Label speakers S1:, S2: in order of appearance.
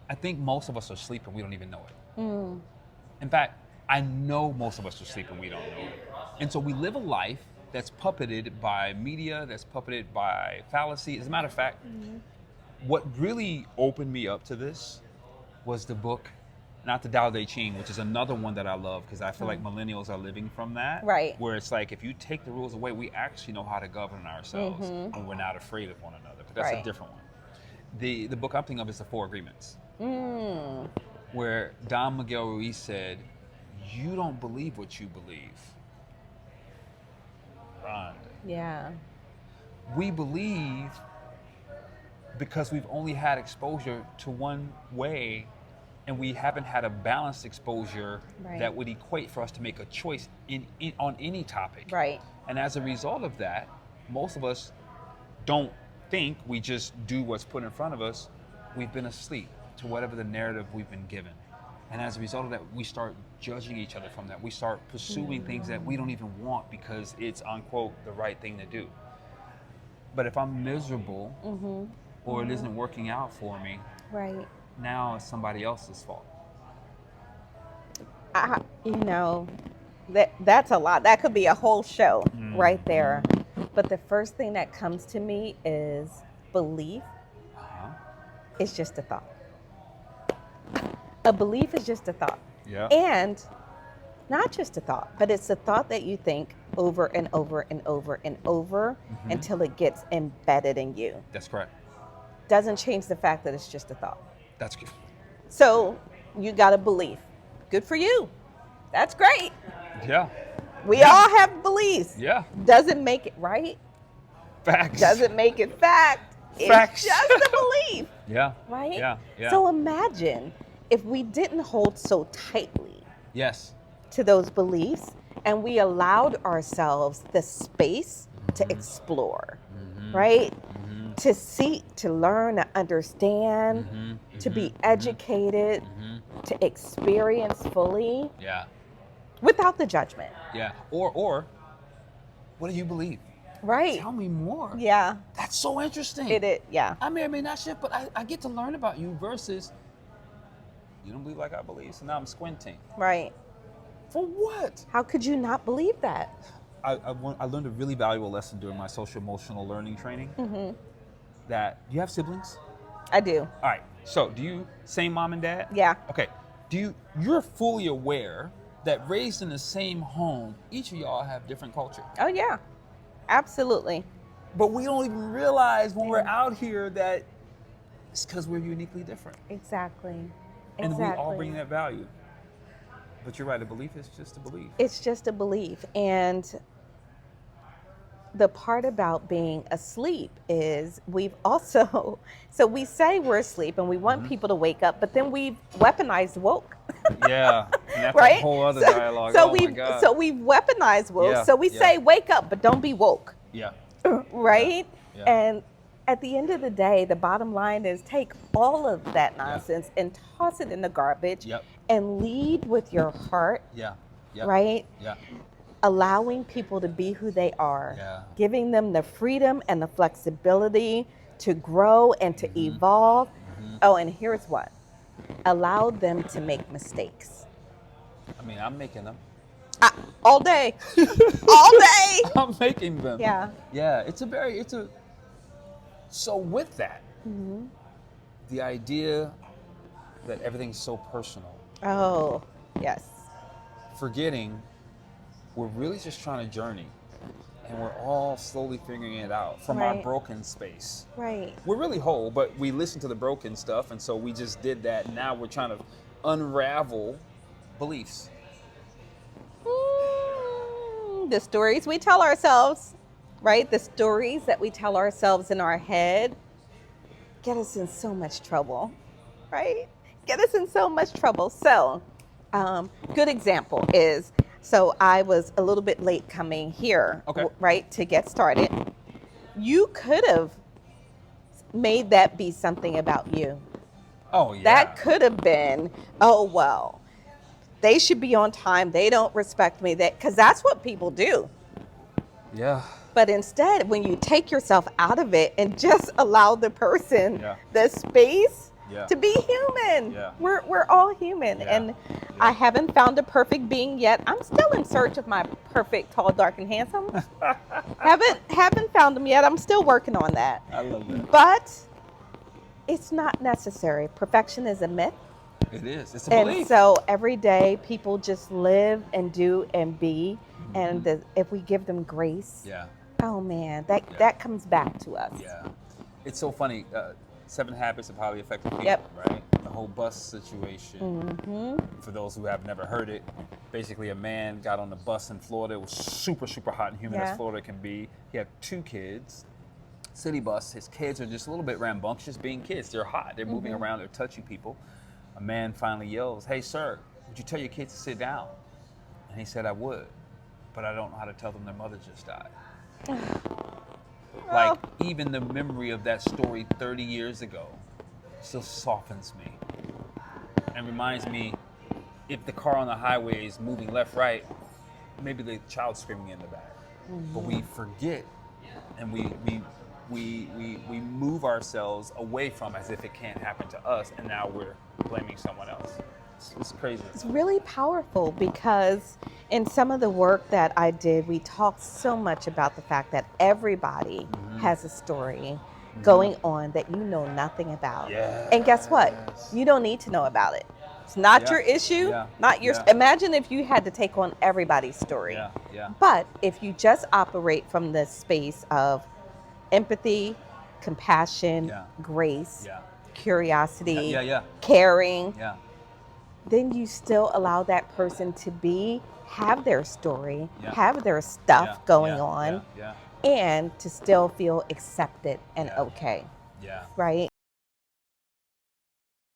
S1: I think most of us are sleeping, we don't even know it.
S2: Mm.
S1: In fact, I know most of us are sleeping, we don't know it. And so we live a life that's puppeted by media, that's puppeted by fallacy. As a matter of fact, what really opened me up to this was the book, not the Tao Te Ching, which is another one that I love because I feel like millennials are living from that.
S2: Right.
S1: Where it's like, if you take the rules away, we actually know how to govern ourselves and we're not afraid of one another. But that's a different one. The book I'm thinking of is The Four Agreements. Where Don Miguel Ruiz said, you don't believe what you believe. Rhonda.
S2: Yeah.
S1: We believe because we've only had exposure to one way and we haven't had a balanced exposure that would equate for us to make a choice on any topic.
S2: Right.
S1: And as a result of that, most of us don't think, we just do what's put in front of us. We've been asleep to whatever the narrative we've been given. And as a result of that, we start judging each other from that. We start pursuing things that we don't even want because it's, unquote, the right thing to do. But if I'm miserable or it isn't working out for me, now it's somebody else's fault.
S2: You know, that's a lot. That could be a whole show right there. But the first thing that comes to me is belief is just a thought. A belief is just a thought.
S1: Yeah.
S2: And not just a thought, but it's a thought that you think over and over and over and over until it gets embedded in you.
S1: That's correct.
S2: Doesn't change the fact that it's just a thought.
S1: That's good.
S2: So you got a belief. Good for you. That's great.
S1: Yeah.
S2: We all have beliefs.
S1: Yeah.
S2: Doesn't make it right.
S1: Facts.
S2: Doesn't make it fact.
S1: Facts.
S2: It's just a belief.
S1: Yeah.
S2: Right?
S1: Yeah. Yeah.
S2: So imagine if we didn't hold so tightly
S1: Yes.
S2: to those beliefs and we allowed ourselves the space to explore, right? To seek, to learn, to understand, to be educated, to experience fully
S1: Yeah.
S2: without the judgment.
S1: Yeah. Or what do you believe?
S2: Right.
S1: Tell me more.
S2: Yeah.
S1: That's so interesting.
S2: Yeah.
S1: I may or may not shift, but I get to learn about you versus you don't believe like I believe, so now I'm squinting.
S2: Right.
S1: For what?
S2: How could you not believe that?
S1: I learned a really valuable lesson during my social emotional learning training. That, do you have siblings?
S2: I do.
S1: All right. So, do you, same mom and dad?
S2: Yeah.
S1: Okay. You're fully aware that raised in the same home, each of y'all have different culture.
S2: Oh, yeah. Absolutely.
S1: But we don't even realize when we're out here that it's because we're uniquely different.
S2: Exactly.
S1: And we all bring that value. But you're right, a belief is just a belief.
S2: It's just a belief. And the part about being asleep is we've also, so we say we're asleep and we want people to wake up, but then we've weaponized woke.
S1: Yeah, and that's
S2: right?
S1: a whole other dialogue.
S2: So
S1: my God.
S2: So we've weaponized woke.
S1: Yeah,
S2: so we say wake up, but don't be woke.
S1: Yeah.
S2: Right?
S1: Yeah.
S2: And at the end of the day, the bottom line is take all of that nonsense and toss it in the garbage and lead with your heart.
S1: Yeah.
S2: Right?
S1: Yeah.
S2: Allowing people to be who they are,
S1: Yeah.
S2: giving them the freedom and the flexibility to grow and to evolve. Oh, and here's what. Allow them to make mistakes.
S1: I mean, I'm making them.
S2: All day. All day.
S1: I'm making them.
S2: Yeah.
S1: Yeah, so with that, the idea that everything's so personal,
S2: Oh, yes.
S1: forgetting we're really just trying to journey and we're all slowly figuring it out from our broken space.
S2: Right.
S1: We're really whole, but we listen to the broken stuff, and so we just did that, and now we're trying to unravel beliefs.
S2: The stories we tell ourselves, right? The stories that we tell ourselves in our head get us in so much trouble, right? Get us in so much trouble. So, good example is, so I was a little bit late coming here, right, to get started. You could have made that be something about you.
S1: Oh, yeah.
S2: That could have been, oh, well, they should be on time. They don't respect me. Because that's what people do.
S1: Yeah.
S2: But instead, when you take yourself out of it and just allow the person
S1: Yeah.
S2: the space
S1: Yeah.
S2: to be human,
S1: Yeah.
S2: we're all human.
S1: Yeah.
S2: And I haven't found a perfect being yet. I'm still in search of my perfect, tall, dark, and handsome. haven't found them yet. I'm still working on that.
S1: I love that.
S2: But it's not necessary. Perfection is a myth.
S1: It is. It's a
S2: And
S1: belief.
S2: so every day people just live and do and be.
S1: Mm-hmm.
S2: And if we give them grace,
S1: Yeah.
S2: oh man, that comes back to us.
S1: Yeah. It's so funny. 7 Habits of Highly Effective People,
S2: Yep.
S1: right? The whole bus situation.
S2: Mm-hmm.
S1: For those who have never heard it, basically a man got on the bus in Florida. It was super, super hot and humid
S2: Yeah.
S1: as Florida can be. He had 2 kids. City bus. His kids are just a little bit rambunctious being kids. They're hot. They're moving around. They're touching people. A man finally yells, "Hey, sir, would you tell your kids to sit down?" And he said, "I would, but I don't know how to tell them their mother just died." Like, even the memory of that story 30 years ago still softens me and reminds me, if the car on the highway is moving left, right, maybe the child's screaming in the back. But we forget, and we move ourselves away from as if it can't happen to us, and now we're blaming someone else. It's crazy.
S2: It's really powerful because in some of the work that I did, we talked so much about the fact that everybody has a story going on that you know nothing about.
S1: Yes.
S2: And guess what? You don't need to know about it. It's not
S1: Yeah.
S2: your issue,
S1: Yeah.
S2: not your.
S1: Yeah.
S2: Imagine if you had to take on everybody's story.
S1: Yeah, yeah.
S2: But if you just operate from the space of empathy, compassion,
S1: Yeah.
S2: grace,
S1: Yeah.
S2: curiosity,
S1: Yeah.
S2: caring,
S1: Yeah.
S2: then you still allow that person to have their story,
S1: Yeah.
S2: have their stuff
S1: Yeah.
S2: going
S1: Yeah.
S2: on,
S1: Yeah.
S2: and to still feel accepted and
S1: Yeah.
S2: okay,
S1: Yeah.
S2: right?